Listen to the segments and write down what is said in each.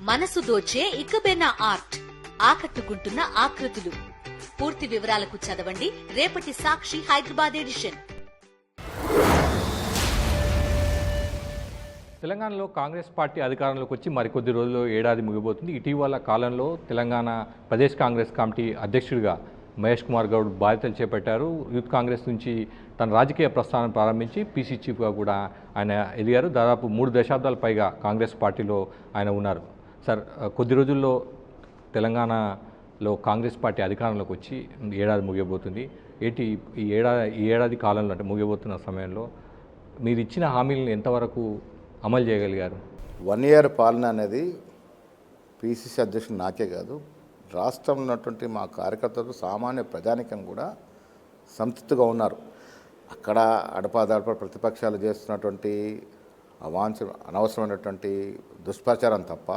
మనసు దోచే ఇకబెన్న ఆర్ట్, ఆకట్టుకుంటున్న ఆకృతులు. పూర్తి వివరాలకు చదవండి రేపటి సాక్షి హైదరాబాద్ ఎడిషన్. తెలంగాణలో కాంగ్రెస్ పార్టీ అధికారంలోకి వచ్చి మరికొద్ది రోజుల్లో ఏడాది ముగిపోతుంది. ఇటీవల కాలంలో తెలంగాణ ప్రదేశ్ కాంగ్రెస్ కమిటీ అధ్యక్షుడిగా మహేష్ కుమార్ గౌడ్ బాధ్యతలు చేపట్టారు. యూత్ కాంగ్రెస్ నుంచి తన రాజకీయ ప్రస్థానం ప్రారంభించి పీసీ చీఫ్గా కూడా ఆయన ఎదిగారు. దాదాపు 3 దశాబ్దాల పైగా కాంగ్రెస్ పార్టీలో ఆయన ఉన్నారు. సార్, కొద్ది రోజుల్లో తెలంగాణలో కాంగ్రెస్ పార్టీ అధికారంలోకి వచ్చి ఏడాది ముగియబోతుంది. ఏంటి ఈ ఏడాది కాలంలో, అంటే ముగియబోతున్న సమయంలో మీరు ఇచ్చిన హామీలను ఎంతవరకు అమలు చేయగలిగారు? 1 ఇయర్ పాలన అనేది పీసీసీ అధ్యక్షుడు నాకే కాదు, రాష్ట్రంలో ఉన్నటువంటి మా కార్యకర్తలు, సామాన్య ప్రజానికం కూడా సంతృప్తిగా ఉన్నారు. అక్కడ అడపాదడప ప్రతిపక్షాలు చేస్తున్నటువంటి అనవసరమైనటువంటి దుష్ప్రచారం తప్ప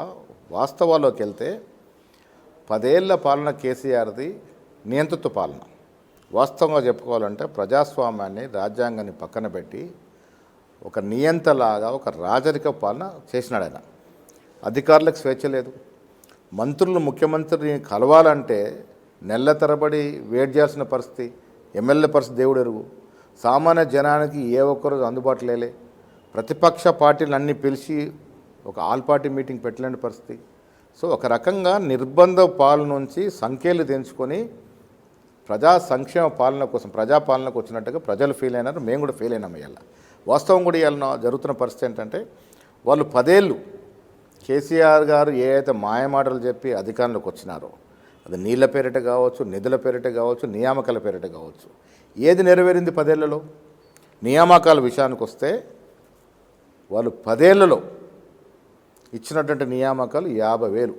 వాస్తవాల్లోకి వెళ్తే 10 ఏళ్ల పాలన కేసీఆర్ది నియంతృత్వ పాలన. వాస్తవంగా చెప్పుకోవాలంటే ప్రజాస్వామ్యాన్ని, రాజ్యాంగాన్ని పక్కన పెట్టి ఒక నియంతలాగా ఒక రాజరిక పాలన చేసినాడు ఆయన. అధికారులకు స్వేచ్ఛ లేదు. మంత్రులు ముఖ్యమంత్రిని కలవాలంటే నెలల తరబడి వెయిట్ చేయాల్సిన పరిస్థితి, ఎమ్మెల్యే పరిస్థితి దేవుడు ఎరుగు. సామాన్య జనానికి ఏ ఒక్కరోజు అందుబాటులో లేలే. ప్రతిపక్ష పార్టీలు అన్నీ పిలిచి ఒక ఆల్ పార్టీ మీటింగ్ పెట్టలేని పరిస్థితి. సో ఒక రకంగా నిర్బంధ పాలన నుంచి సంఖ్యలు తెంచుకొని ప్రజా సంక్షేమ పాలన కోసం, ప్రజాపాలనకు వచ్చినట్టుగా ప్రజలు ఫీల్ అయినారు, మేము కూడా ఫీల్ అయినాం. ఇవాళ వాస్తవం కూడా ఇవాళ జరుగుతున్న పరిస్థితి ఏంటంటే, వాళ్ళు 10 ఏళ్ళు కేసీఆర్ గారు ఏ అయితే మాయమాటలు చెప్పి అధికారంలోకి వచ్చినారో, అది నీళ్ల పేరిట కావచ్చు, నిధుల పేరిట కావచ్చు, నియామకాల పేరిట కావచ్చు, ఏది నెరవేరింది 10 ఏళ్లలో? నియామకాల విషయానికి వస్తే వాళ్ళు 10 ఏళ్లలో ఇచ్చినటువంటి నియామకాలు 50,000.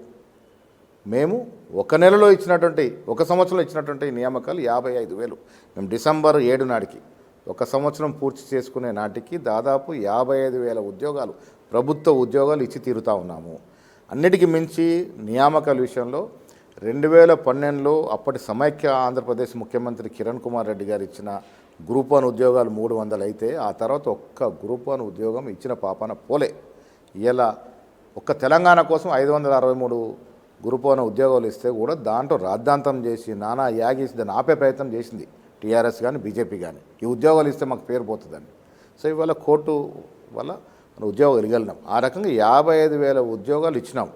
మేము 1 నెలలో ఇచ్చినటువంటి, 1 సంవత్సరంలో ఇచ్చినటువంటి నియామకాలు 55,000. మేము డిసెంబర్ 7 నాటికి 1 సంవత్సరం పూర్తి చేసుకునే నాటికి దాదాపు 55,000 ఉద్యోగాలు, ప్రభుత్వ ఉద్యోగాలు ఇచ్చి తీరుతూ ఉన్నాము. అన్నిటికీ మించి నియామకాల విషయంలో 2012లో అప్పటి సమైక్య ఆంధ్రప్రదేశ్ ముఖ్యమంత్రి కిరణ్ కుమార్ రెడ్డి గారు ఇచ్చిన గ్రూప్ 1 ఉద్యోగాలు 300 అయితే ఆ తర్వాత ఒక్క గ్రూప్ 1 ఉద్యోగం ఇచ్చిన పాపన పోలే. ఇలా ఒక్క తెలంగాణ కోసం 563 గ్రూప్ 1 ఉద్యోగాలు ఇస్తే కూడా దాంట్లో రాద్ధాంతం చేసి నానా యాగేసి దాన్ని ఆపే ప్రయత్నం చేసింది టీఆర్ఎస్ కానీ బీజేపీ కానీ. ఈ ఉద్యోగాలు ఇస్తే మాకు పేరు పోతుందని. సో ఇవాళ కోర్టు వల్ల మనం ఉద్యోగాలు ఇవ్వగలిగినాం. ఆ రకంగా 55,000 ఉద్యోగాలు ఇచ్చినాం.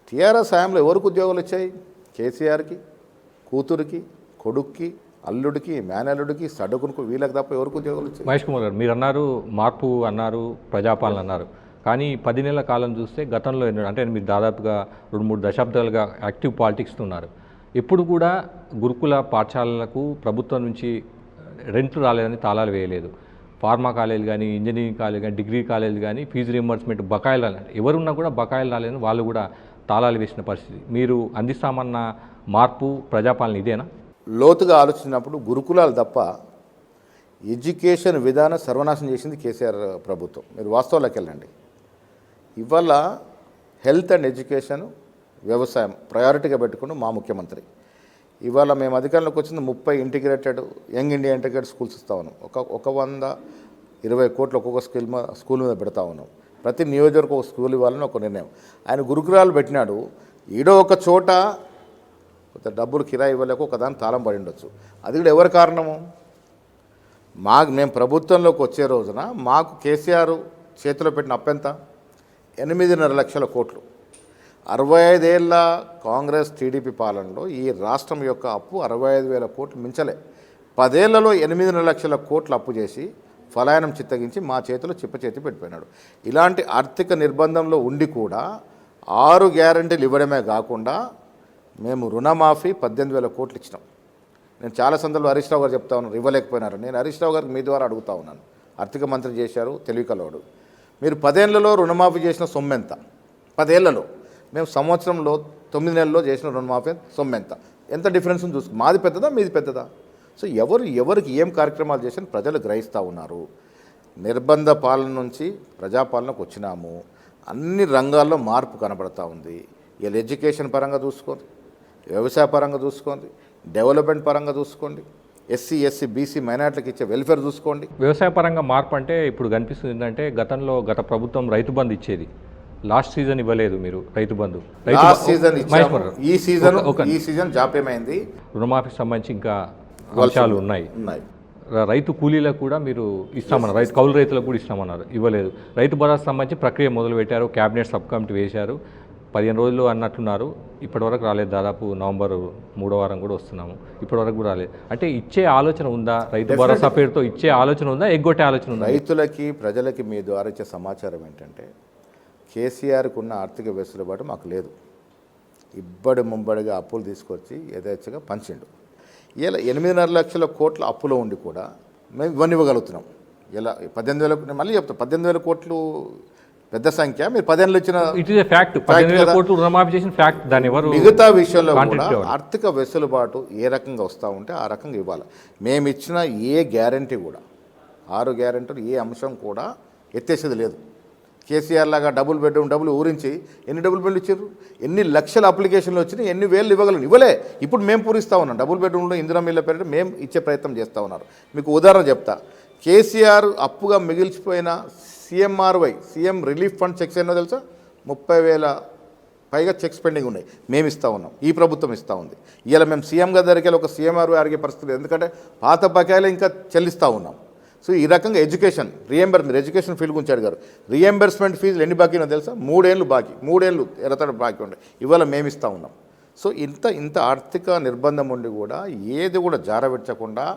టీఆర్ఎస్ హయాంలో ఎవరికి ఉద్యోగాలు వచ్చాయి? కేసీఆర్కి, కూతురికి, కొడుక్కి, అల్లుడికి, మేనల్లుడికి, సడుకునికి, వీళ్ళకి తప్ప ఎవరికి ఉద్యోగాలు వచ్చాయి? మహేష్ కుమార్ గారు, మీరు అన్నారు మార్పు అన్నారు, ప్రజాపాలన అన్నారు, కానీ 10 నెలల కాలం చూస్తే గతంలో అంటే మీరు దాదాపుగా 2-3 దశాబ్దాలుగా యాక్టివ్ పాలిటిక్స్ ఉన్నారు. ఎప్పుడు కూడా గురుకుల పాఠశాలలకు ప్రభుత్వం నుంచి రెంట్లు రాలేదని తాళాలు వేయలేదు. ఫార్మా కాలేజీలు కానీ, ఇంజనీరింగ్ కాలేజ్ కానీ, డిగ్రీ కాలేజీలు కానీ ఫీజు రీయింబర్స్మెంట్ బకాయిలు ఎవరున్నా కూడా బకాయిలు రాలేదని వాళ్ళు కూడా తాళాలు వేసిన పరిస్థితి. మీరు అందిస్తామన్న మార్పు, ప్రజాపాలన ఇదేనా? లోతుగా ఆలోచించినప్పుడు గురుకులాలు తప్ప ఎడ్యుకేషన్ విధానం సర్వనాశనం చేసింది కేసీఆర్ ప్రభుత్వం. మీరు వాస్తవాలకు వెళ్ళండి. ఇవాళ హెల్త్ అండ్ ఎడ్యుకేషన్, వ్యవసాయం ప్రయారిటీగా పెట్టుకుని మా ముఖ్యమంత్రి. ఇవాళ మేము అధికారంలోకి వచ్చింది 30 integrated young India integrated schools ఇస్తా ఉన్నాం. ఒక 120 కోట్లు ఒక్కొక్క స్కూల్ మీద పెడతా ఉన్నాం. ప్రతి నియోజకవర్గం ఒక స్కూల్ ఇవ్వాలని ఒక నిర్ణయం. ఆయన గురుకులాలు పెట్టినాడు. ఈడో ఒక చోట కొంత డబ్బులు కిరాయి ఇవ్వలేక ఒకదాని తాళం పడి ఉండొచ్చు. అది కూడా ఎవరి కారణము? మేము ప్రభుత్వంలోకి వచ్చే రోజున మాకు కేసీఆర్ చేతిలో పెట్టిన అప్పెంత 8.5 లక్షల కోట్లు. 65 ఏళ్ల కాంగ్రెస్ టీడీపీ పాలనలో ఈ రాష్ట్రం యొక్క అప్పు 65,000 కోట్లు మించలే. 10 ఏళ్లలో 8.5 లక్షల కోట్లు అప్పు చేసి ఫలాయనం చిత్తగించి మా చేతిలో చిప్పచేతి పెట్టిపోయినాడు. ఇలాంటి ఆర్థిక నిర్బంధంలో ఉండి కూడా 6 గ్యారంటీలు ఇవ్వడమే కాకుండా మేము రుణమాఫీ 18,000 కోట్లు ఇచ్చినాం. నేను చాలా సందర్భాలు హరీష్ రావు గారు చెప్తా ఉన్నాను, ఇవ్వలేకపోయినారు. నేను హరీష్ రావు గారికి మీ ద్వారా అడుగుతా ఉన్నాను. ఆర్థిక మంత్రి చేశారు, తెలివికలవాడు. మీరు 10 ఏళ్లలో రుణమాఫీ చేసిన సొమ్మెంత? 10 ఏళ్లలో. మేము సంవత్సరంలో 9 నెలల్లో చేసిన రుణమాఫీ సొమ్మెంత? ఎంత డిఫరెన్స్ చూసుకో. మాది పెద్దదా, మీది పెద్దదా? సో ఎవరికి ఏం కార్యక్రమాలు చేసినా ప్రజలు గ్రహిస్తూ ఉన్నారు. నిర్బంధ పాలన నుంచి ప్రజాపాలనకు వచ్చినాము. అన్ని రంగాల్లో మార్పు కనబడతా ఉంది. ఇలా ఎడ్యుకేషన్ పరంగా చూసుకోండి, వ్యవసాయ పరంగా చూసుకోండి, డెవలప్మెంట్ పరంగా చూసుకోండి, ఎస్సీ ఎస్సీ బీసీ మైనార్టీలకు ఇచ్చే వెల్ఫేర్ చూసుకోండి. వ్యవసాయ పరంగా మార్పు అంటే ఇప్పుడు కనిపిస్తుంది ఏంటంటే, గత ప్రభుత్వం రైతు బంధు ఇచ్చేది, లాస్ట్ సీజన్ ఇవ్వలేదు మీరు రైతు బంధు. లాస్ట్ సీజన్ ఇచ్చాము. ఒక ఈ సీజన్ జాప్యమైంది. రుణమాఫీకి సంబంధించి ఇంకా అంశాలు ఉన్నాయి. రైతు కూలీలకు కూడా మీరు ఇస్తామన్నారు, కౌలు రైతులకు కూడా ఇస్తామన్నారు, ఇవ్వలేదు. రైతు భరోసా సంబంధించి ప్రక్రియ మొదలుపెట్టారు, క్యాబినెట్ సబ్ కమిటీ వేశారు, 15 రోజులు అన్నట్టున్నారు. ఇప్పటివరకు రాలేదు. దాదాపు నవంబర్ 3వ వారం కూడా వస్తున్నాము, ఇప్పటివరకు కూడా రాలేదు. అంటే ఇచ్చే ఆలోచన ఉందా? రైతు భరోసా పేరుతో ఇచ్చే ఆలోచన ఉందా, ఎగ్గొట్టే ఆలోచన ఉందా? రైతులకి ప్రజలకి మీ ద్వారా ఇచ్చే సమాచారం ఏంటంటే కేసీఆర్కు ఉన్న ఆర్థిక వెసులుబాటు మాకు లేదు. ఇబ్బడి ముంబడిగా అప్పులు తీసుకొచ్చి యథేచ్ఛగా పంచిండు. ఇలా 8.5 లక్షల కోట్ల అప్పులో ఉండి కూడా మేము ఇవన్నీ ఇవ్వగలుగుతున్నాం. ఇలా 18,000, మళ్ళీ చెప్తాం, 18,000 కోట్లు పెద్ద సంఖ్య. మీరు 10 ఏళ్ళు ఇచ్చిన ఇట్ ఇస్ ఫ్యాక్ట్, 15,000 కోట్లు రుణమాఫీ చేసిన ఫ్యాక్ట్. దాని ఎవరు మిగతా విషయంలో కూడా ఆర్థిక వెసులుబాటు ఏ రకంగా వస్తూ ఉంటే ఆ రకంగా ఇవ్వాలి. మేము ఇచ్చిన ఏ గ్యారంటీ కూడా, 6 గ్యారంటీలు ఏ అంశం కూడా ఎత్తేసేది లేదు. కేసీఆర్ లాగా డబుల్ బెడ్రూమ్ డబ్బులు ఊరించి ఎన్ని డబుల్ బెడ్లు ఇచ్చారు, ఎన్ని లక్షల అప్లికేషన్లు వచ్చినాయి, ఎన్ని వేలు ఇవ్వగలను, ఇవ్వలే. ఇప్పుడు మేము పూరిస్తూ ఉన్నాం. డబుల్ బెడ్రూమ్లో ఇందిరా మిల్ల పేరు మేము ఇచ్చే ప్రయత్నం చేస్తూ ఉన్నారు. మీకు ఉదాహరణ చెప్తా. కేసీఆర్ అప్పుగా మిగిల్చిపోయిన CMRY, CM relief fund checks ఎన్నో తెలుసా? 30,000 పైగా చెక్స్ పెండింగ్ ఉన్నాయి. మేము ఇస్తూ ఉన్నాం, ఈ ప్రభుత్వం ఇస్తూ ఉంది. ఇలా మేము సీఎం గారి దగ్గరికి వెళ్ళి ఒక CMRY అడిగే పరిస్థితి లేదు, ఎందుకంటే పాత బకాయిలు ఇంకా చెల్లిస్తూ ఉన్నాం. సో ఈ రకంగా ఎడ్యుకేషన్ రీఎంబర్స్మెంట్, ఎడ్యుకేషన్ ఫీల్డ్ గురించి అడిగారు. రీఎంబర్స్మెంట్ ఫీజులు ఎన్ని బాకీనో తెలుసా? 3 ఏళ్ళు బాకీ, 3 ఏళ్ళు ఎర్రతడ బాకీ ఉండే, ఇవాళ మేము ఇస్తూ ఉన్నాం. సో ఇంత ఆర్థిక నిర్బంధం ఉండి కూడా ఏది కూడా జారవిడ్చకుండా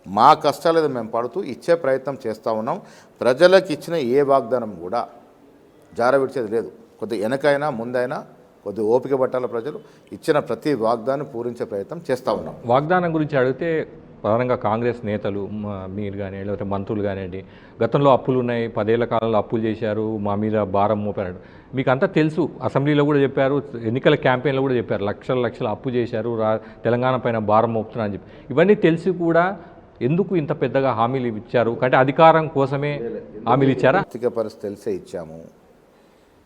మా కష్టాలు ఏదో మేము పడుతూ ఇచ్చే ప్రయత్నం చేస్తూ ఉన్నాం. ప్రజలకు ఇచ్చిన ఏ వాగ్దానం కూడా జారవిడ్చేది లేదు. కొద్ది వెనకైనా ముందైనా కొద్ది ఓపిక పట్టాల ప్రజలు. ఇచ్చిన ప్రతి వాగ్దానం పూరించే ప్రయత్నం చేస్తూ ఉన్నాం. వాగ్దానం గురించి అడిగితే ప్రధానంగా కాంగ్రెస్ నేతలు, మీరు కానీ లేకపోతే మంత్రులు కానివ్వండి, గతంలో అప్పులు ఉన్నాయి, 10 ఏళ్ల కాలంలో అప్పులు చేశారు, మా మీద భారం మోపారు. మీకు అంతా తెలుసు, అసెంబ్లీలో కూడా చెప్పారు, ఎన్నికల క్యాంపెయిన్లో కూడా చెప్పారు, లక్షల అప్పు చేశారు, తెలంగాణ పైన భారం మోపుతున్నా అని చెప్పి. ఇవన్నీ తెలిసి కూడా ఎందుకు ఇంత పెద్దగా హామీలు ఇచ్చారు? అంటే అధికారం కోసమే హామీలు ఇచ్చారా? ఆర్థిక పరిస్థితి తెలిసే ఇచ్చాము,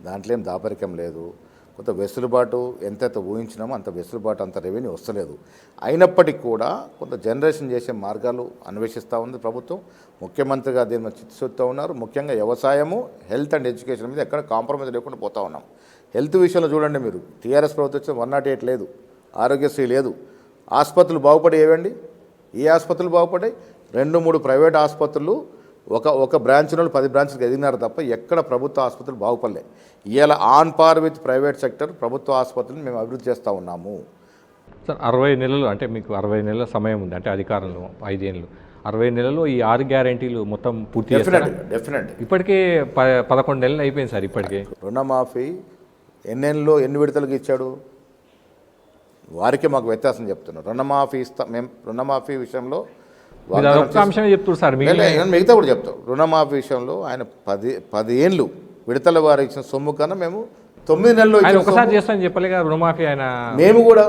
దాంట్లో ఏం దాపరికం లేదు. కొంత వెసులుబాటు ఎంతైతే ఊహించినామో అంత వెసులుబాటు, అంత రెవెన్యూ వస్తలేదు. అయినప్పటికీ కూడా కొంత జనరేషన్ చేసే మార్గాలు అన్వేషిస్తూ ఉంది ప్రభుత్వం. ముఖ్యమంత్రిగా దీని మీద చిత్తశుద్ధితో ఉన్నారు. ముఖ్యంగా వ్యవసాయము, హెల్త్ అండ్ ఎడ్యుకేషన్ మీద ఎక్కడ కాంప్రమైజ్ లేకుండా పోతూ ఉన్నాం. హెల్త్ విషయంలో చూడండి, మీరు టీఆర్ఎస్ ప్రభుత్వం 108 లేదు, ఆరోగ్యశ్రీ లేదు. ఆసుపత్రులు బాగుపడి ఏవండి? ఏ ఆసుపత్రులు బాగుపడ్డాయి? 2-3 ప్రైవేట్ ఆసుపత్రులు, ఒక బ్రాంచ్ నుండి 10 బ్రాంచ్లకు ఎదిగినారు తప్ప ఎక్కడ ప్రభుత్వ ఆసుపత్రులు బాగుపడలే. ఇవాళ on par with private sector ప్రభుత్వ ఆసుపత్రులను మేము అభివృద్ధి చేస్తూ ఉన్నాము. సార్ 60 నెలలు అంటే మీకు 60 నెలల సమయం ఉంది, అంటే అధికారంలో 5 ఏళ్ళు. 60 నెలల్లో ఈ 6 గ్యారెంటీలు మొత్తం పూర్తి చేస్తారా? డెఫినెట్. ఇప్పటికే 11 నెలలు అయిపోయింది సార్. ఇప్పటికే రుణమాఫీ ఎన్ని విడతలకు ఇచ్చాడు? వారికి మాకు వ్యత్యాసం చెప్తున్నాం. రుణమాఫీ మేము రుణమాఫీ విషయంలో అంశమే చెప్తున్నారు సార్. మిగతా కూడా చెప్తాం. రుణమాఫీ విషయంలో ఆయన 10 ఏళ్ళు విడతల వారు ఇచ్చిన సొమ్ము కన్నా మేము 9 నెలల్లో ఒకసారి చేస్తామని చెప్పలే కదా రుణమాఫీ. ఆయన మేము కూడా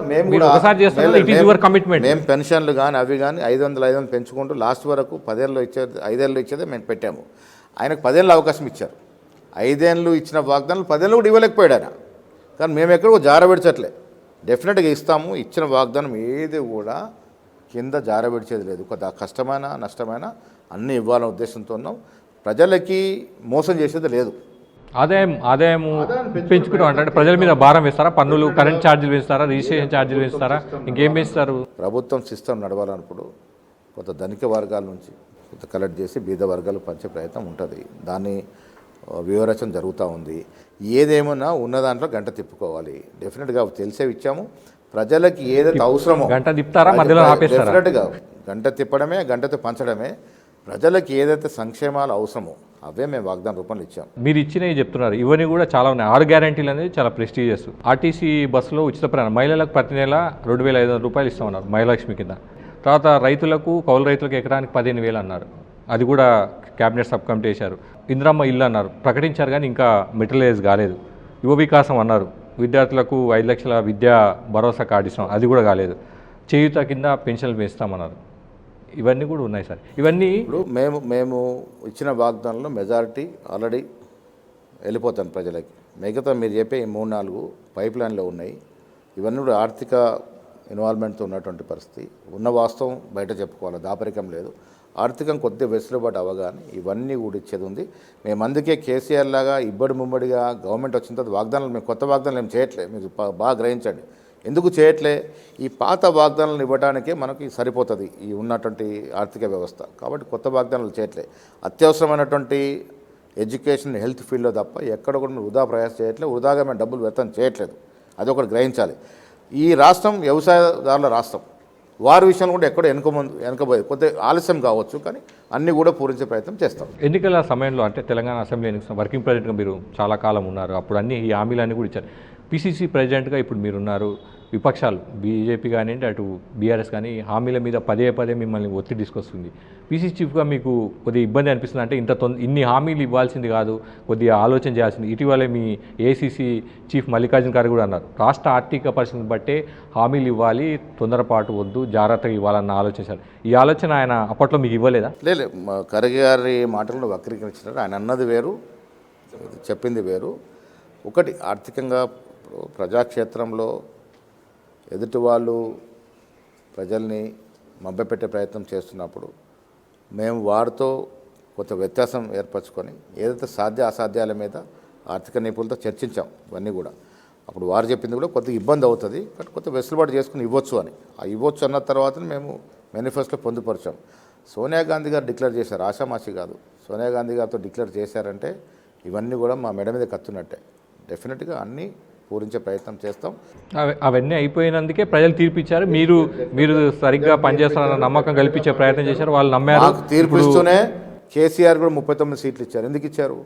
ఒకసారి చేస్తాం. It is your commitment. మేము పెన్షన్లు కానీ అవి కానీ 500 పెంచుకుంటూ లాస్ట్ వరకు 10 ఏళ్ళు ఇచ్చేది, 5 ఏళ్ళు ఇచ్చేదే మేము పెట్టాము. ఆయనకు 10 ఏళ్ళు అవకాశం ఇచ్చారు. 5 ఏళ్ళు ఇచ్చిన వాగ్దానాలు 10 ఏళ్ళు కూడా ఇవ్వలేకపోయాడు ఆయన. కానీ మేము ఎక్కడో జారబెడ్చట్లే, డెఫినెట్గా ఇస్తాము. ఇచ్చిన వాగ్దానం ఏది కూడా కింద జారబెడిచేది లేదు. కొద్ది కష్టమైన నష్టమైన అన్నీ ఇవ్వాలనే ఉద్దేశంతో ఉన్నాం. ప్రజలకి మోసం చేసేది లేదు. ఆదాయం పెంచుకుంటాం అంటే ప్రజల మీద భారం వేస్తారా? పన్నులు, కరెంట్ ఛార్జీలు వేస్తారా? రిజిస్ట్రేషన్ ఛార్జీలు వేస్తారా? ఇంకేం వేస్తారు? ప్రభుత్వం సిస్టమ్ నడవాలన్నప్పుడు కొంత ధనిక వర్గాల నుంచి కొంత కలెక్ట్ చేసి బీద వర్గాలు పంచే ప్రయత్నం ఉంటుంది. దాన్ని వివరచన జరుగుతూ ఉంది. ఏదేమన్నా ఉన్న దాంట్లో గంట తిప్పుకోవాలి. డెఫినెట్గా తెలిసే ఇచ్చాము. ప్రజలకి ఏదైతే అవసరమో గంట తిప్పుతారా, మధ్యలో ఆపేస్తారా? డెఫినెట్గా గంట తిప్పడమే, గంటతో పంచడమే. ప్రజలకి ఏదైతే సంక్షేమాలు అవసరమో అవే మేము వాగ్దాన రూపంలో ఇచ్చాం. మీరు ఇచ్చినవి చెప్తున్నారు, ఇవన్నీ కూడా చాలా ఉన్నాయి. 6 గ్యారెంటీలు అనేది చాలా ప్రెస్టీజియస్. ఆర్టీసీ బస్సులో ఉచిత ప్రయాణం, మహిళలకు ప్రతి నెల 2,500 రూపాయలు ఇస్తామన్నారు మహిళలక్ష్మి కింద. తర్వాత రైతులకు, కౌలు రైతులకు ఎకరానికి 15,000 అన్నారు. అది కూడా క్యాబినెట్ సబ్ కమిటీ వేశారు. ఇందిరమ్మ ఇల్లు అన్నారు, ప్రకటించారు కానీ ఇంకా మెటీరియలైజ్ కాలేదు. యువ వికాసం అన్నారు, విద్యార్థులకు 5 లక్షల విద్యా భరోసా కార్డు ఇస్తాం, అది కూడా కాలేదు. చేయూత కింద పెన్షన్లు వేస్తామన్నారు. ఇవన్నీ కూడా ఉన్నాయి సార్. ఇవన్నీ ఇప్పుడు మేము ఇచ్చిన వాగ్దానంలో మెజారిటీ ఆల్రెడీ వెళ్ళిపోతాను ప్రజలకి. మిగతా మీరు చెప్పే 3-4 పైప్ లైన్లో ఉన్నాయి. ఇవన్నీ కూడా ఆర్థిక ఇన్వాల్వ్మెంట్తో ఉన్నటువంటి పరిస్థితి. ఉన్న వాస్తవం బయట చెప్పుకోవాలి, దాపరికం లేదు. ఆర్థికంగా కొద్దిగా వెసులుబాటు అవగానే ఇవన్నీ కూడా ఇచ్చేది ఉంది. మేము అందుకే కేసీఆర్ లాగా ఇబ్బడి ముమ్మడిగా గవర్నమెంట్ వచ్చిన తర్వాత వాగ్దానాలు మేము కొత్త వాగ్దానాలు ఏం చేయట్లే. మీరు బాగా గ్రహించండి. ఎందుకు చేయట్లే? ఈ పాత వాగ్దానాలను ఇవ్వడానికే మనకి సరిపోతుంది ఈ ఉన్నటువంటి ఆర్థిక వ్యవస్థ. కాబట్టి కొత్త వాగ్దానాలు చేయట్లే. అత్యవసరమైనటువంటి ఎడ్యుకేషన్, హెల్త్ ఫీల్డ్లో తప్ప ఎక్కడ కూడా మేము వృధా ప్రయాసం చేయట్లేదు. వృధాగా మేము డబ్బులు వ్యర్థం చేయట్లేదు. అది ఒకటి గ్రహించాలి. ఈ రాష్ట్రం వ్యవసాయదారుల రాష్ట్రం. వారి విషయంలో కూడా ఎక్కడో వెనకబోయేది కొద్దిగా ఆలస్యం కావచ్చు, కానీ అన్నీ కూడా పూరించే ప్రయత్నం చేస్తాం. ఎన్నికల సమయంలో అంటే తెలంగాణ అసెంబ్లీ ఎన్నికల వర్కింగ్ ప్రెసిడెంట్గా మీరు చాలా కాలం ఉన్నారు. అప్పుడు అన్ని ఈ హామీలన్నీ కూడా ఇచ్చారు. పిసిసి ప్రెసిడెంట్గా ఇప్పుడు మీరున్నారు. విపక్షాలు బీజేపీ కానివ్వండి, అటు బీఆర్ఎస్ కానీ హామీల మీద పదే పదే మిమ్మల్ని ఒత్తిడి తీసుకొస్తుంది. పీసీసీ చీఫ్గా మీకు కొద్దిగా ఇబ్బంది అనిపిస్తుంది. అంటే ఇన్ని హామీలు ఇవ్వాల్సింది కాదు, కొద్దిగా ఆలోచన చేయాల్సింది. ఇటీవలే మీ ఏసీసీ చీఫ్ మల్లికార్జున ఖార్గే కూడా అన్నారు, రాష్ట్ర ఆర్థిక పరిస్థితిని బట్టే హామీలు ఇవ్వాలి, తొందరపాటు వద్దు, జాగ్రత్తగా ఇవ్వాలన్న ఆలోచించారు. ఈ ఆలోచన ఆయన అప్పట్లో మీకు ఇవ్వలేదా? లేదు, ఖర్గే గారి మాటలను వక్రీకరించినారు. ఆయన అన్నది వేరు, చెప్పింది వేరు. ఒకటి, ఆర్థికంగా ప్రజాక్షేత్రంలో ఎదుటి వాళ్ళు ప్రజల్ని మభ్యపెట్టే ప్రయత్నం చేస్తున్నప్పుడు మేము వారితో కొంత వ్యత్యాసం ఏర్పరచుకొని ఏదైతే అసాధ్యాల మీద ఆర్థిక నిపుణులతో చర్చించాం. ఇవన్నీ కూడా అప్పుడు వారు చెప్పింది కూడా కొద్దిగా ఇబ్బంది అవుతుంది, బట్ కొంత వెసులుబాటు చేసుకుని ఇవ్వచ్చు అని. ఆ ఇవ్వచ్చు అన్న తర్వాత మేము మేనిఫెస్టోలో పొందుపరిచాం. సోనియా గాంధీ గారు డిక్లేర్ చేశారు, ఆషామాషి కాదు. సోనియా గాంధీ గారితో డిక్లేర్ చేశారంటే ఇవన్నీ కూడా మా మెడ మీద కత్తున్నట్టే. డెఫినెట్గా అన్నీ పూరించే ప్రయత్నం చేస్తాం. అవన్నీ అయిపోయినందుకే ప్రజలు తీర్పిచ్చారు. మీరు సరిగ్గా పనిచేస్తారన్న నమ్మకం కల్పించే ప్రయత్నం చేశారు, వాళ్ళు నమ్మారు. తీర్పు ఇస్తూనే కేసీఆర్ కూడా 39 సీట్లు ఇచ్చారు. ఎందుకు ఇచ్చారు?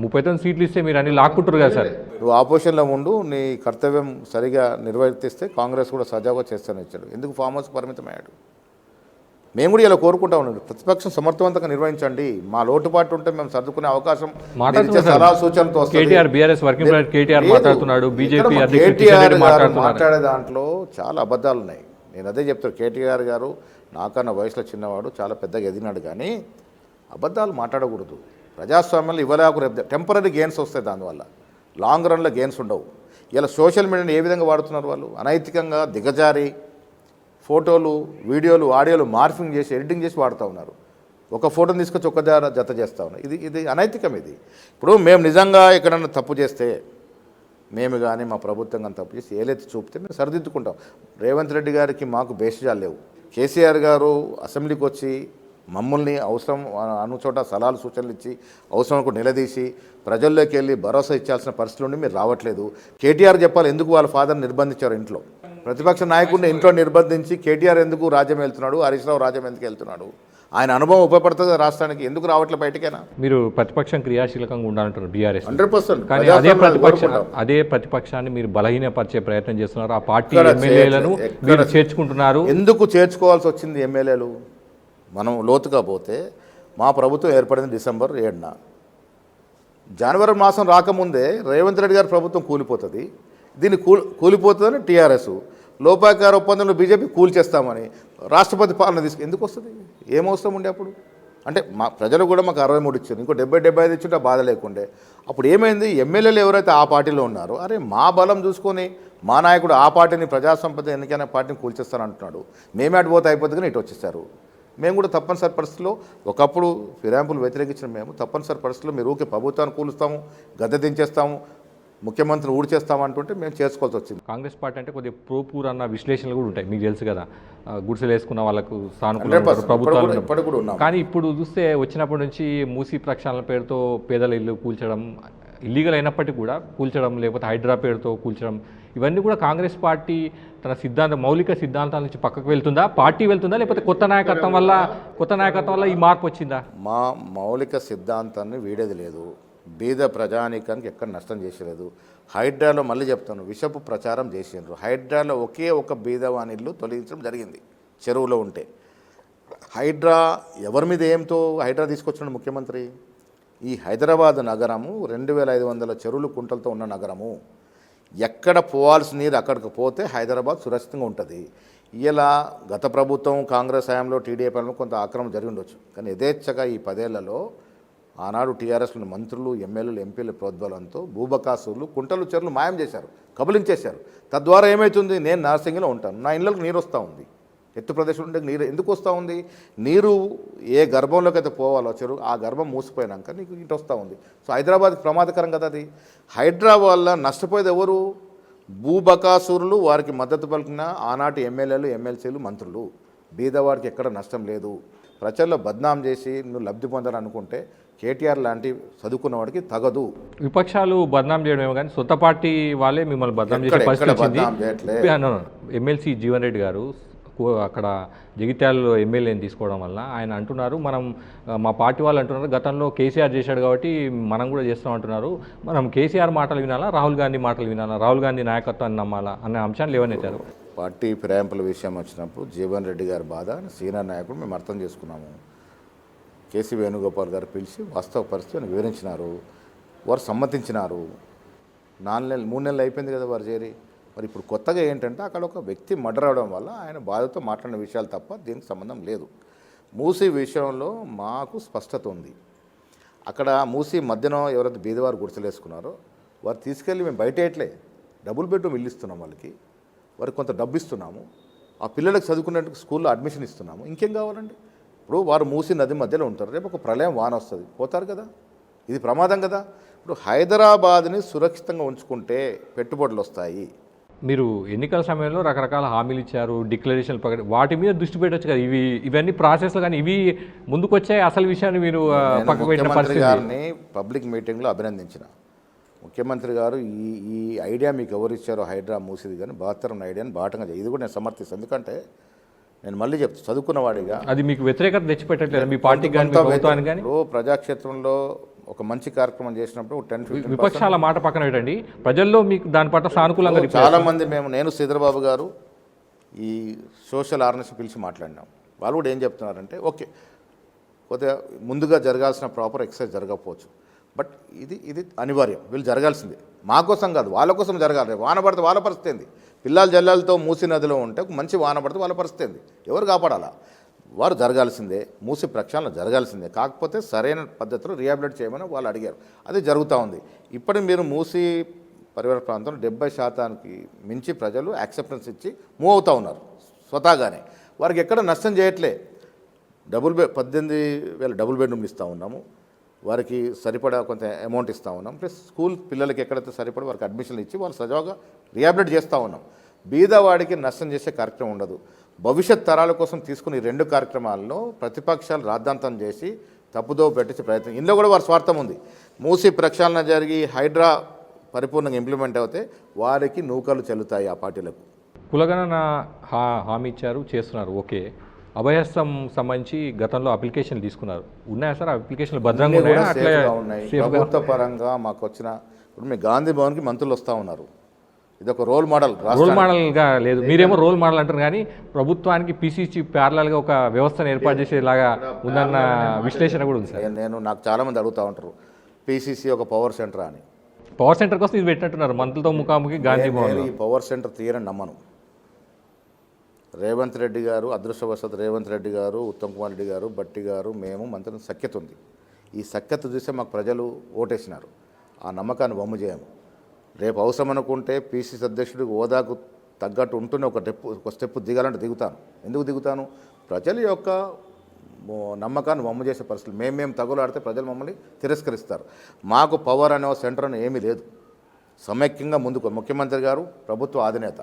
39 సీట్లు ఇస్తే మీరు అన్ని లాక్కుంటారు కదా సార్. నువ్వు ఆపోజిషన్లో ఉండు, నీ కర్తవ్యం సరిగా నిర్వర్తిస్తే కాంగ్రెస్ కూడా సజావుగా చేస్తానని ఇచ్చాడు. ఎందుకు ఫామ్ హౌస్ పరిమితమయ్యాడు? మేము కూడా ఇలా కోరుకుంటా ఉన్నాం, ప్రతిపక్షం సమర్థవంతంగా నిర్వహించండి. మా లోటుపాటు ఉంటే మేము సర్దుకునే అవకాశం సలహా సూచనతో మాట్లాడే దాంట్లో చాలా అబద్ధాలు ఉన్నాయి. నేను అదే చెప్తాను. కేటీఆర్ గారు నాకన్నా వయసులో చిన్నవాడు, చాలా పెద్దగా ఎదిగినాడు, కానీ అబద్ధాలు మాట్లాడకూడదు. ప్రజాస్వామ్యంలో ఇవ్వలేకు రేపు టెంపరీ గెయిన్స్ వస్తాయి, దానివల్ల లాంగ్ రన్లో గెయిన్స్ ఉండవు. ఇలా సోషల్ మీడియాని ఏ విధంగా వాడుతున్నారు వాళ్ళు? అనైతికంగా దిగజారి ఫోటోలు, వీడియోలు, ఆడియోలు మార్ఫింగ్ చేసి, ఎడిటింగ్ చేసి వాడుతూ ఉన్నారు. ఒక ఫోటోని తీసుకొచ్చి ఒక జత చేస్తూ ఉన్నారు. ఇది అనైతికం. ఇది ఇప్పుడు మేము నిజంగా ఎక్కడన్నా తప్పు చేస్తే, మేము కానీ మా ప్రభుత్వం కానీ తప్పు చేసి ఏలైతే చూపితే మేము సరిదిద్దుకుంటాం. రేవంత్ రెడ్డి గారికి మాకు బేషజాలు లేవు. కేసీఆర్ గారు అసెంబ్లీకి వచ్చి మమ్మల్ని అవసరం అనుచోట సలహాలు సూచనలు ఇచ్చి అవసరం నిలదీసి ప్రజల్లోకి వెళ్ళి భరోసా ఇచ్చాల్సిన పరిస్థితి నుండి మీరు రావట్లేదు. కేటీఆర్ చెప్పాలి ఎందుకు వాళ్ళ ఫాదర్ నిర్బంధించారు ఇంట్లో. ప్రతిపక్ష నాయకుడిని ఇంట్లో నిర్బంధించి కేటీఆర్ ఎందుకు రాజ్యం వెళ్తున్నాడు, హరీష్ రావు రాజ్యం ఎందుకు వెళ్తున్నాడు? ఆయన అనుభవం ఉపయోగపడుతుంది రాష్ట్రానికి, ఎందుకు రావట్లే బయటకైనా? మీరు ప్రతిపక్షం క్రియాశీలకంగా ఉండాలంటారు బీఆర్ఎస్. 100%. కానీ అదే ప్రతిపక్షాన్ని మీరు బలహీనపరిచే ప్రయత్నం చేస్తున్నారు. ఆ పార్టీ ఎమ్మెల్యేలను మీరు చేర్చుకుంటున్నారు. ఎందుకు చేర్చుకోవాల్సి వచ్చింది ఎమ్మెల్యేలు? మనం లోతుగా పోతే మా ప్రభుత్వం ఏర్పడింది డిసెంబర్ 7న. జనవరి మాసం రాకముందే రేవంత్ రెడ్డి గారి ప్రభుత్వం కూలిపోతుంది. దీన్ని కూలిపోతుందని టీఆర్ఎస్, లోపాయకార ఒప్పందంలో బీజేపీ కూల్చేస్తామని రాష్ట్రపతి పాలన ఎందుకు వస్తుంది? ఏమవసరం ఉండే అప్పుడు? అంటే మా ప్రజలు కూడా మాకు 63 ఇచ్చారు, ఇంకో 70-75 ఇచ్చుంటే బాధ లేకుండే. అప్పుడు ఏమైంది? ఎమ్మెల్యేలు ఎవరైతే ఆ పార్టీలో ఉన్నారో, అరే మా బలం చూసుకొని మా నాయకుడు ఆ పార్టీని, ప్రజాసంపద ఎన్నికైన పార్టీని కూల్చేస్తానంటున్నాడు, మేమే అటుపోతే అయిపోతుంది కానీ ఇటు వచ్చేసారు. మేము కూడా తప్పనిసరి పరిస్థితుల్లో ఒకప్పుడు ఫిరాయింపులు వ్యతిరేకించిన మేము తప్పనిసరి పరిస్థితుల్లో మీరు ఊకే ప్రభుత్వాన్ని కూలుస్తాము, గద్దె దించేస్తాము, ముఖ్యమంత్రిని ఊడ్చేస్తామంటుంటే మేము చేసుకోవాల్సి వచ్చింది. కాంగ్రెస్ పార్టీ అంటే కొద్దిగా ప్రోపూర్ అన్న విశ్లేషణలు కూడా ఉంటాయి, మీకు తెలుసు కదా. గుడిసెలు వేసుకున్న వాళ్ళకు సానుకూల ప్రభుత్వాలు. కానీ ఇప్పుడు చూస్తే వచ్చినప్పటి నుంచి మూసీ ప్రక్షాళన పేరుతో పేదల ఇల్లు కూల్చడం, ఇల్లీగల్ అయినప్పటికీ కూడా కూల్చడం, లేకపోతే హైడ్రా పేరుతో కూల్చడం, ఇవన్నీ కూడా కాంగ్రెస్ పార్టీ తన మౌలిక సిద్ధాంతాల నుంచి పక్కకు వెళ్తుందా, పార్టీ వెళ్తుందా, లేకపోతే కొత్త నాయకత్వం వల్ల ఈ మార్పు వచ్చిందా? మా మౌలిక సిద్ధాంతాన్ని వీడేది లేదు. బీద ప్రజానీకానికి ఎక్కడ నష్టం చేసేలేదు. హైడ్రాలో మళ్ళీ చెప్తాను, విషపు ప్రచారం చేసిండ్రు. హైడ్రాలో ఒకే ఒక బీదవాని ఇల్లు తొలగించడం జరిగింది చెరువులో ఉంటే. హైడ్రా ఎవరి మీద ఏంతో హైడ్రా తీసుకొచ్చిన ముఖ్యమంత్రి? ఈ హైదరాబాద్ నగరము 2500 చెరువులు కుంటలతో ఉన్న నగరము. ఎక్కడ పోవాల్సిన నీరు అక్కడికి పోతే హైదరాబాద్ సురక్షితంగా ఉంటుంది. ఇలా గత ప్రభుత్వం కాంగ్రెస్ హయాంలో టీడీపీలో కొంత ఆక్రమణ జరిగి ఉండొచ్చు, కానీ యథేచ్ఛగా ఈ 10 ఏళ్లలో ఆనాడు టీఆర్ఎస్లోని మంత్రులు, ఎమ్మెల్యేలు, ఎంపీల ప్రోద్బలంతో భూబకాసులు, కుంటలు, చెరువులు మాయం చేశారు, కబలించేశారు. తద్వారా ఏమవుతుంది? నేను నార్సింగిలో ఉంటాను, నా ఇళ్ళకు నీరు వస్తూ ఉంది. ఎత్తు ప్రదేశం ఉంటే నీరు ఎందుకు వస్తూ ఉంది? నీరు ఏ గర్భంలోకి అయితే పోవాలో చెరువు ఆ గర్భం మూసిపోయినాక నీకు ఇటు వస్తూ ఉంది. సో హైదరాబాద్కి ప్రమాదకరం కదా అది. హైదరాబాద్ వల్ల నష్టపోయేది ఎవరు? భూబకాసురులు, వారికి మద్దతు పలికిన ఆనాటి ఎమ్మెల్యేలు, ఎమ్మెల్సీలు, మంత్రులు. బీదవాడికి ఎక్కడ నష్టం లేదు. ప్రజల్లో బద్నాం చేసి నువ్వు లబ్ధి పొందాలనుకుంటే కేటీఆర్ లాంటి చదువుకున్న వాడికి తగదు. విపక్షాలు బద్నాం చేయడమేమో కానీ సొంత పార్టీ వాళ్ళే మిమ్మల్ని బద్నాం చేసే పరిస్థితి వచ్చింది. ఎమ్మెల్సీ జీవన్ రెడ్డి గారు అక్కడ జగిత్యాలలో ఎమ్మెల్యేని తీసుకోవడం వల్ల ఆయన అంటున్నారు, మనం మా పార్టీ వాళ్ళు అంటున్నారు గతంలో కేసీఆర్ చేశాడు కాబట్టి మనం కూడా చేస్తాం అంటున్నారు. మనం కేసీఆర్ మాటలు వినాలా, రాహుల్ గాంధీ మాటలు వినాలా, రాహుల్ గాంధీ నాయకత్వాన్ని నమ్మాలా అనే అంశాలు లేవనెత్తారు. పార్టీ ఫిరాయింపుల విషయం వచ్చినప్పుడు జీవన్ రెడ్డి గారి బాధ సీనియర్ నాయకుడు మేము అర్థం చేసుకున్నాము. కేసీ వేణుగోపాల్ గారు పిలిచి వాస్తవ పరిస్థితిని వివరించినారు. వారు సమ్మతించినారు. 4 నెలలు 3 నెలలు అయిపోయింది కదా వారు చేరి. మరి ఇప్పుడు కొత్తగా ఏంటంటే అక్కడ ఒక వ్యక్తి మర్డర్ అవడం వల్ల ఆయన బాధతో మాట్లాడిన విషయాలు తప్ప దీనికి సంబంధం లేదు. మూసీ విషయంలో మాకు స్పష్టత ఉంది. అక్కడ మూసీ మధ్యన ఎవరైతే బీదవారు గుడిసెలేసుకున్నారో వారు తీసుకెళ్ళి మేము బయటేయట్లే, డబుల్ బెడ్రూమ్ ఇల్లు ఇస్తున్నాం వాళ్ళకి, వారికి కొంత డబ్బు ఇస్తున్నాము, ఆ పిల్లలకు చదువుకునేందుకు స్కూల్లో అడ్మిషన్ ఇస్తున్నాము. ఇంకేం కావాలండి? ఇప్పుడు వారు మూసీ నది మధ్యలో ఉంటారు, రేపు ఒక ప్రళయం వాన వస్తుంది, పోతారు కదా. ఇది ప్రమాదం కదా. ఇప్పుడు హైదరాబాద్ని సురక్షితంగా ఉంచుకుంటే పెట్టుబడులు వస్తాయి. మీరు ఎన్నికల సమయంలో రకరకాల హామీలు ఇచ్చారు, డిక్లరేషన్లు వాటి మీద దృష్టి పెట్టచ్చు కదా. ఇవన్నీ ప్రాసెస్లో కానీ ఇవి ముందుకొచ్చాయి. అసలు విషయాన్ని మీరు పక్కకు పెట్టిన పరిస్థితి. గారిని పబ్లిక్ మీటింగ్లో అభినందించిన ముఖ్యమంత్రి గారు ఈ ఐడియా మీకు ఎవరు ఇచ్చారో హైడ్రా మూసేది కానీ బహత్తరం ఐడియాని బాటంగా ఇది కూడా నేను సమర్థిస్తాను. ఎందుకంటే నేను మళ్ళీ చెప్తాను, చదువుకున్నవాడిగా అది మీకు వ్యతిరేకత తెచ్చిపెట్టట్లేదు మీ పార్టీకి కానీ ప్రభుత్వానికి కానీ. ప్రజాక్షేత్రంలో ఒక మంచి కార్యక్రమం చేసినప్పుడు 10-15 విపక్షాల మాట పక్కన పెట్టండి, ప్రజల్లో మీకు దాని పట్ల సానుకూలంగా చాలామంది నేను శ్రీధరబాబు గారు ఈ సోషల్ అవేర్నెస్ పిలిచి మాట్లాడినాం. వాళ్ళు కూడా ఏం చెప్తున్నారంటే ఓకే కొద్దిగా ముందుగా జరగాల్సిన ప్రాపర్ ఎక్సర్సైజ్ జరగకపోవచ్చు, బట్ ఇది అనివార్యం, వీళ్ళు జరగాల్సిందే. మా కోసం కాదు, వాళ్ళ కోసం జరగాలి. వాన పడితే వాళ్ళ పరిస్థితి ఏంది? పిల్లల జల్లాలతో మూసీ నదిలో ఉంటే మంచి వాన పడితే వాళ్ళ పరిస్థితి ఏంది? ఎవరు కాపాడాలా? వారు జరగాల్సిందే, మూసీ ప్రక్షాళన జరగాల్సిందే. కాకపోతే సరైన పద్ధతిలో రిహాబిలిట్ చేయమని వాళ్ళు అడిగారు, అది జరుగుతూ ఉంది. ఇప్పుడు మీరు మూసీ పరివార ప్రాంతంలో 70% మించి ప్రజలు యాక్సెప్టెన్స్ ఇచ్చి మూవ్ అవుతూ ఉన్నారు స్వతహాగానే. వారికి ఎక్కడ నష్టం చేయట్లే. 18,000 డబుల్ బెడ్రూమ్లు ఇస్తూ ఉన్నాము, వారికి సరిపడా కొంత అమౌంట్ ఇస్తూ ఉన్నాం, ప్లస్ స్కూల్ పిల్లలకి ఎక్కడైతే సరిపడా వారికి అడ్మిషన్లు ఇచ్చి వాళ్ళు సజావుగా రిహాబిలిట్ చేస్తూ ఉన్నాం. బీదవాడికి నష్టం చేసే కార్యక్రమం ఉండదు. భవిష్యత్ తరాల కోసం తీసుకుని 2 కార్యక్రమాలను ప్రతిపక్షాలు రాద్ధాంతం చేసి తప్పుదో పెట్టించే ప్రయత్నం, ఇందులో కూడా వారి స్వార్థం ఉంది. మూసీ ప్రక్షాళన జరిగి హైడ్రా పరిపూర్ణంగా ఇంప్లిమెంట్ అవుతే వారికి నూకలు చెల్లుతాయి ఆ పార్టీలకు. కులగణన హామీ ఇచ్చారు, చేస్తున్నారు, ఓకే. అభయహస్తం సంబంధించి గతంలో అప్లికేషన్లు తీసుకున్నారు, ఉన్నాయా సార్? అప్లికేషన్లు భద్రంగా ఉన్నాయి. ప్రభుత్వ పరంగా మాకు వచ్చిన ఇప్పుడు మీ గాంధీ భవన్కి మంత్రులు వస్తూ ఉన్నారు. ఇది ఒక రోల్ మోడల్గా లేదు, మీరేమో రోల్ మోడల్ అంటారు కానీ ప్రభుత్వానికి పీసీసీ ప్యారలల్గా ఒక వ్యవస్థను ఏర్పాటు చేసేలాగా ఉందన్న విశ్లేషణ కూడా ఉంది సార్. నాకు చాలామంది అడుగుతూ ఉంటారు పీసీసీ ఒక పవర్ సెంటర్ అని. పవర్ సెంటర్ కోసం ఇది పెట్టినట్టున్నారు మంత్రులతో ముఖాముఖి గాంధీ భవన్. ఈ పవర్ సెంటర్ తీయరని నమ్మను. రేవంత్ రెడ్డి గారు, అదృష్టవశాత్తు రేవంత్ రెడ్డి గారు, ఉత్తమ్ కుమార్ రెడ్డి గారు, భట్టి గారు, మేము మంత్రుల సఖ్యత ఉంది. ఈ సఖ్యత చూసే మాకు ప్రజలు ఓటేసినారు. ఆ నమ్మకాన్ని వమ్ము చేయము. రేపు అవసరం అనుకుంటే పీసీసీ అధ్యక్షుడికి హోదాకు తగ్గట్టు ఉంటూనే ఒక స్టెప్ దిగాలంటే దిగుతాను. ఎందుకు దిగుతాను? ప్రజల యొక్క నమ్మకాన్ని వమ్ము చేసే పరిస్థితులు. మేము తగులాడితే ప్రజలు మమ్మల్ని తిరస్కరిస్తారు. మాకు పవర్ అనే సెంటర్ అని ఏమీ లేదు. సమైక్యంగా ముందుకు ముఖ్యమంత్రి గారు ప్రభుత్వ అధినేత,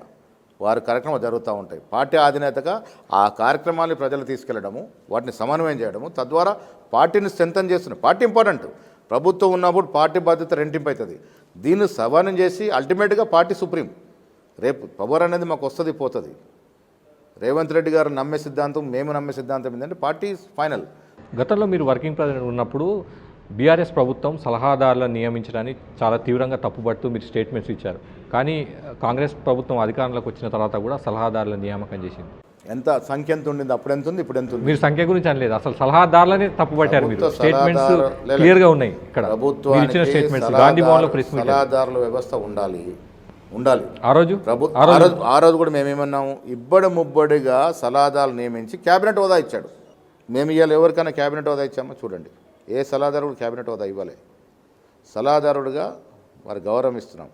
వారి కార్యక్రమాలు జరుగుతూ ఉంటాయి. పార్టీ అధినేతగా ఆ కార్యక్రమాన్ని ప్రజలు తీసుకెళ్లడము, వాటిని సమన్వయం చేయడము, తద్వారా పార్టీని స్ట్రెంథన్ చేస్తున్నారు. Party important. ప్రభుత్వం ఉన్నప్పుడు పార్టీ బాధ్యత రెండింపు అవుతుంది. దీన్ని సవరణ చేసి అల్టిమేట్గా పార్టీ సుప్రీం. రేపు పవర్ అనేది మాకు వస్తుంది పోతుంది. రేవంత్ రెడ్డి గారు నమ్మే సిద్ధాంతం, మేము నమ్మే సిద్ధాంతం ఏంటంటే పార్టీ ఫైనల్. గతంలో మీరు వర్కింగ్ ప్రెసిడెంట్ ఉన్నప్పుడు బీఆర్ఎస్ ప్రభుత్వం సలహాదారులను నియమించడాన్ని చాలా తీవ్రంగా తప్పుపడుతూ మీరు స్టేట్మెంట్స్ ఇచ్చారు. కానీ కాంగ్రెస్ ప్రభుత్వం అధికారంలోకి వచ్చిన తర్వాత కూడా సలహాదారుల నియామకం చేసింది. ఎంత సంఖ్య ఎంత ఉండింది? అప్పుడు ఎంత ఉంది, ఇప్పుడు ఎంత ఉంది? మీరు సంఖ్య గురించి అనలేదు, అసలు సలహాదారులని తప్పుపట్టారు మీరు. స్టేట్మెంట్స్ క్లియర్గా ఉన్నాయి ఇక్కడ. ఇచ్చిన స్టేట్మెంట్స్ గాంధీ భవన్లో ప్రెస్ మీట్. సలహాదారుల వ్యవస్థ ఉండాలి. ఆ రోజు కూడా మేమేమన్నాము, ఇబ్బడి ముబ్బడిగా సలహాదారులు నియమించి క్యాబినెట్ హోదా ఇచ్చాడు. మేము ఇవాళ ఎవరికైనా క్యాబినెట్ హోదా ఇచ్చామో చూడండి. ఏ సలహాదారుడు క్యాబినెట్ హోదా ఇవ్వలే. సలహాదారుడుగా వారి గౌరవం ఇస్తున్నాం.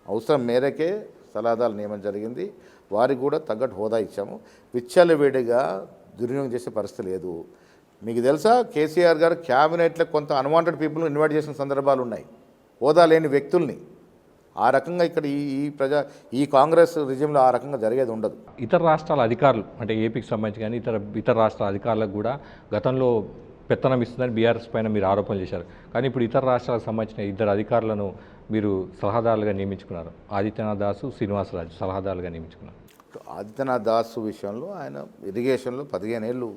అవసరం మేరకే సలహాదారులు నియమం జరిగింది. వారికి కూడా తగ్గట్టు హోదా ఇచ్చాము. విచ్చలవిడిగా దుర్వినియోగం చేసే పరిస్థితి లేదు. మీకు తెలుసా, కేసీఆర్ గారు క్యాబినెట్లో కొంత అన్వాంటెడ్ పీపుల్ని ఇన్వైట్ చేసిన సందర్భాలు ఉన్నాయి, హోదా లేని వ్యక్తుల్ని. ఆ రకంగా ఇక్కడ ఈ కాంగ్రెస్ రిజిమ్లో ఆ రకంగా జరిగేది ఉండదు. ఇతర రాష్ట్రాల అధికారులు అంటే ఏపీకి సంబంధించి కానీ ఇతర రాష్ట్రాల అధికారులకు కూడా గతంలో పెత్తనం ఇస్తుందని బీఆర్ఎస్ పైన మీరు ఆరోపణలు చేశారు. కానీ ఇప్పుడు ఇతర రాష్ట్రాలకు సంబంధించిన ఇద్దరు అధికారులను మీరు సలహాదారులుగా నియమించుకున్నారు. ఆదిత్యనాథ్ దాసు, శ్రీనివాసరాజు సలహాదారులుగా నియమించుకున్నారు. ఆదిత్యనాథ్ దాసు విషయంలో ఆయన ఇరిగేషన్లో 15 ఏళ్ళు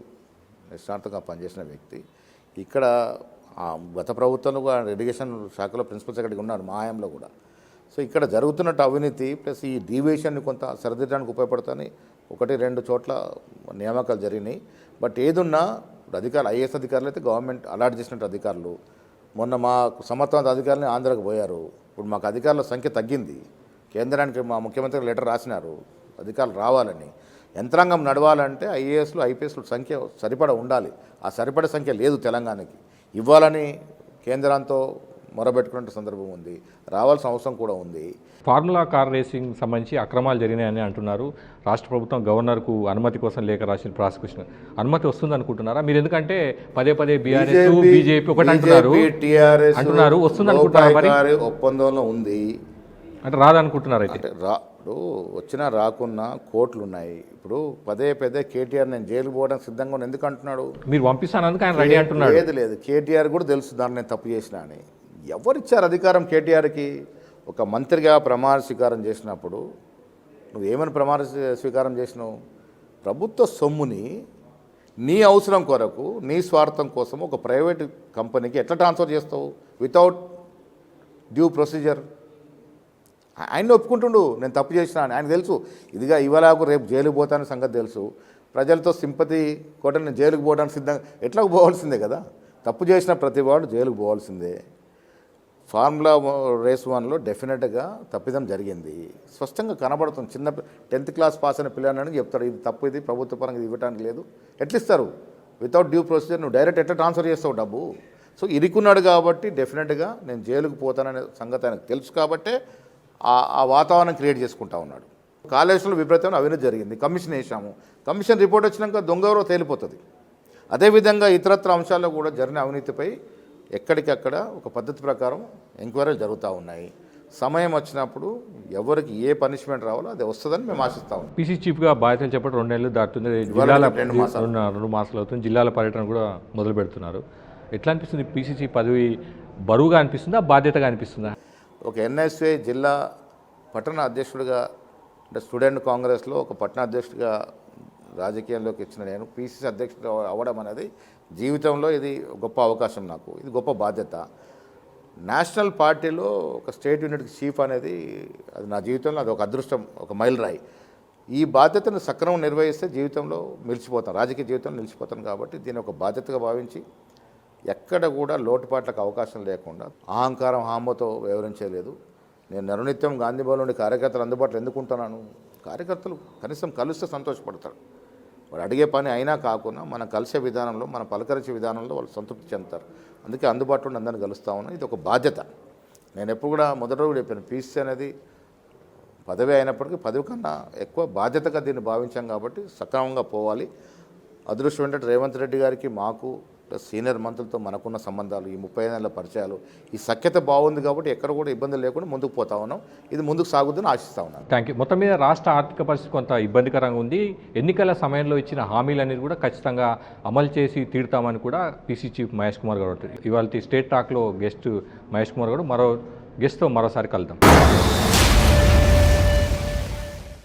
నిష్ణాంతంగా పనిచేసిన వ్యక్తి. ఇక్కడ గత ప్రభుత్వంలో కూడా ఇరిగేషన్ శాఖలో ప్రిన్సిపల్ సెక్రటరీగా ఉన్నారు, మా హయాంలో కూడా. సో ఇక్కడ జరుగుతున్నట్టు అవినీతి ప్లస్ ఈ డీవియేషన్ని కొంత సరిదిద్దడానికి ఉపయోగపడుతుంది. 1-2 చోట్ల నియామకాలు జరిగినాయి. బట్ ఏదున్నా అధికారులు, ఐఏఎస్ అధికారులు అయితే గవర్నమెంట్ అలాట్ చేసినట్టు అధికారులు. మొన్న మా సమర్థవంత అధికారులని ఆంధ్రాకు పోయారు. ఇప్పుడు మాకు అధికారుల సంఖ్య తగ్గింది. కేంద్రానికి మా ముఖ్యమంత్రి లెటర్ రాసినారు అధికారులు రావాలని. యంత్రాంగం నడవాలంటే ఐఏఎస్లు, ఐపీఎస్లు సంఖ్య సరిపడ ఉండాలి. ఆ సరిపడే సంఖ్య లేదు తెలంగాణకి. ఇవ్వాలని కేంద్రంతో మొరబెట్టుకునే సందర్భం ఉంది, రావాల్సిన అవసరం కూడా ఉంది. ఫార్ములా కార్ రేసింగ్ సంబంధించి అక్రమాలు జరిగినాయని అంటున్నారు. రాష్ట్ర ప్రభుత్వం గవర్నర్కు అనుమతి కోసం లేఖ రాసిన ప్రాసిక్యూషన్ అనుమతి వస్తుంది అనుకుంటున్నారా మీరు? ఎందుకంటే పదే బీఆర్ఎస్, బీజేపీ ఒకటి అంటున్నారు, వస్తుంది అనుకుంటున్నారు. మరి ఒప్పందంలో ఉంది అంటే రాదనుకుంటున్నారు. అయితే వచ్చినా రాకున్నా కోర్టులు ఉన్నాయి. ఇప్పుడు పదే కేటీఆర్ నేను జైలుకు పోవడానికి సిద్ధంగా ఉన్నా ఎందుకు అంటున్నాడు? మీరు పంపిస్తానందుకు ఆయన రెడీ అంటున్నాడు. లేదు కేటీఆర్ కూడా తెలుసు దాన్ని నేను తప్పు చేసినా అని. ఎవరిచ్చారు అధికారం కేటీఆర్కి? ఒక మంత్రిగా ప్రమాణ స్వీకారం చేసినప్పుడు నువ్వేమని ప్రమాణ స్వీకారం చేసినావు? ప్రభుత్వ సొమ్ముని నీ అవసరం కొరకు, నీ స్వార్థం కోసం ఒక ప్రైవేట్ కంపెనీకి ఎట్లా ట్రాన్స్ఫర్ చేస్తావు వితౌట్ డ్యూ ప్రొసీజర్? ఆయన ఒప్పుకుంటుండు నేను తప్పు చేసినా అని. ఆయన తెలుసు ఇదిగా ఇవాళకు రేపు జైలుకు పోతానని సంగతి తెలుసు. ప్రజలతో సింపతి కోట నేను జైలుకు పోవడానికి సిద్ధంగా ఎట్లా పోవాల్సిందే కదా. తప్పు చేసిన ప్రతి వాడు జైలుకు పోవాల్సిందే. ఫార్ములా రేస్ 1లో డెఫినెట్గా తప్పిదం జరిగింది, స్పష్టంగా కనబడుతుంది. చిన్న 10th క్లాస్ పాస్ అయిన పిల్లలని చెప్తాడు ఇది తప్పు, ఇది ప్రభుత్వ పరంగా ఇది ఇవ్వడానికి లేదు. ఎట్లా ఇస్తారు? వితౌట్ డ్యూ ప్రొసీజర్ నువ్వు డైరెక్ట్ ఎట్లా ట్రాన్స్ఫర్ చేస్తావు డబ్బు? సో ఇరుకున్నాడు కాబట్టి డెఫినెట్గా నేను జైలుకు పోతాననే సంగతి ఆయనకు తెలుసు కాబట్టే ఆ వాతావరణం క్రియేట్ చేసుకుంటా ఉన్నాడు. కాళేశ్వరంలో విపరీతమైన అవినీతి జరిగింది, కమిషన్ వేసాము. కమిషన్ రిపోర్ట్ వచ్చినాక దొంగెవరో తేలిపోతుంది. అదేవిధంగా ఇతరత్ర అంశాల్లో కూడా జరిగిన అవినీతిపై ఎక్కడికక్కడ ఒక పద్ధతి ప్రకారం ఎంక్వైరీలు జరుగుతూ ఉన్నాయి. సమయం వచ్చినప్పుడు ఎవరికి ఏ పనిష్మెంట్ రావాలో అది వస్తుందని మేము ఆశిస్తా ఉన్నాం. పీసీ చీఫ్గా బాధ్యతలు చెప్పడం 2 నెలలు దాటుతుంది, జిల్లాల 2 మాసాలు అవుతుంది, జిల్లాల పర్యటన కూడా మొదలు పెడుతున్నారు. ఎట్లా అనిపిస్తుంది? పీసీ చీఫ్ పదవి బరువుగా అనిపిస్తుందా, బాధ్యతగా అనిపిస్తుందా? ఒక ఎన్ఎస్ఏ జిల్లా పట్టణ అధ్యక్షుడిగా అంటే స్టూడెంట్ కాంగ్రెస్లో ఒక పట్టణ అధ్యక్షుడిగా రాజకీయాల్లోకి ఇచ్చిన నేను పీసీసీ అధ్యక్షుడు అవ్వడం అనేది జీవితంలో ఇది గొప్ప అవకాశం నాకు, ఇది గొప్ప బాధ్యత. నేషనల్ పార్టీలో ఒక స్టేట్ యూనిట్కి చీఫ్ అనేది అది నా జీవితంలో అది ఒక అదృష్టం, ఒక మైలురాయి. ఈ బాధ్యతను సక్రమం నిర్వహిస్తే జీవితంలో నిలిచిపోతాను, రాజకీయ జీవితంలో నిలిచిపోతాను. కాబట్టి దీన్ని ఒక బాధ్యతగా భావించి ఎక్కడ కూడా లోటుపాట్లకు అవకాశం లేకుండా అహంకారం హామతో వ్యవహరించలేదు. నేను నిరనిత్యం గాంధీ భవన్ నుండి కార్యకర్తలు అందుబాటులో ఎందుకుంటున్నాను? కార్యకర్తలు కనీసం కలిస్తే సంతోషపడతారు. వాడు అడిగే పని అయినా కాకుండా మనం కలిసే విధానంలో, మనం పలకరించే విధానంలో వాళ్ళు సంతృప్తి చెందుతారు. అందుకే అందుబాటులో అందరిని కలుస్తూ ఉన్నాను. ఇది ఒక బాధ్యత. నేను ఎప్పుడు కూడా మొదట కూడా చెప్పాను, పీసీ అనేది పదవి అయినప్పటికీ పదవి కన్నా ఎక్కువ బాధ్యతగా దీన్ని భావించాం కాబట్టి సక్రమంగా పోవాలి. అదృష్టం ఏంటంటే రేవంత్ రెడ్డి గారికి మాకు సీనియర్ మంత్రులతో మనకున్న సంబంధాలు, ఈ 35 ఏళ్ల పరిచయాలు, ఈ సఖ్యత బాగుంది కాబట్టి ఎక్కడ కూడా ఇబ్బందులు లేకుండా ముందుకు పోతా ఉన్నాం. ఇది ముందుకు సాగుతుందని ఆశిస్తా ఉన్నాను. Thank you. మొత్తం మీద రాష్ట్ర ఆర్థిక పరిస్థితి కొంత ఇబ్బందికరంగా ఉంది. ఎన్నికల సమయంలో ఇచ్చిన హామీలన్నీ కూడా ఖచ్చితంగా అమలు చేసి తీరుతామని కూడా పీసీ చీఫ్ మహేష్ కుమార్ గౌడ్. ఇవాళ స్టేట్ టాక్లో గెస్ట్ మహేష్ కుమార్ గౌడ్. మరో గెస్ట్తో మరోసారి కలుద్దాం.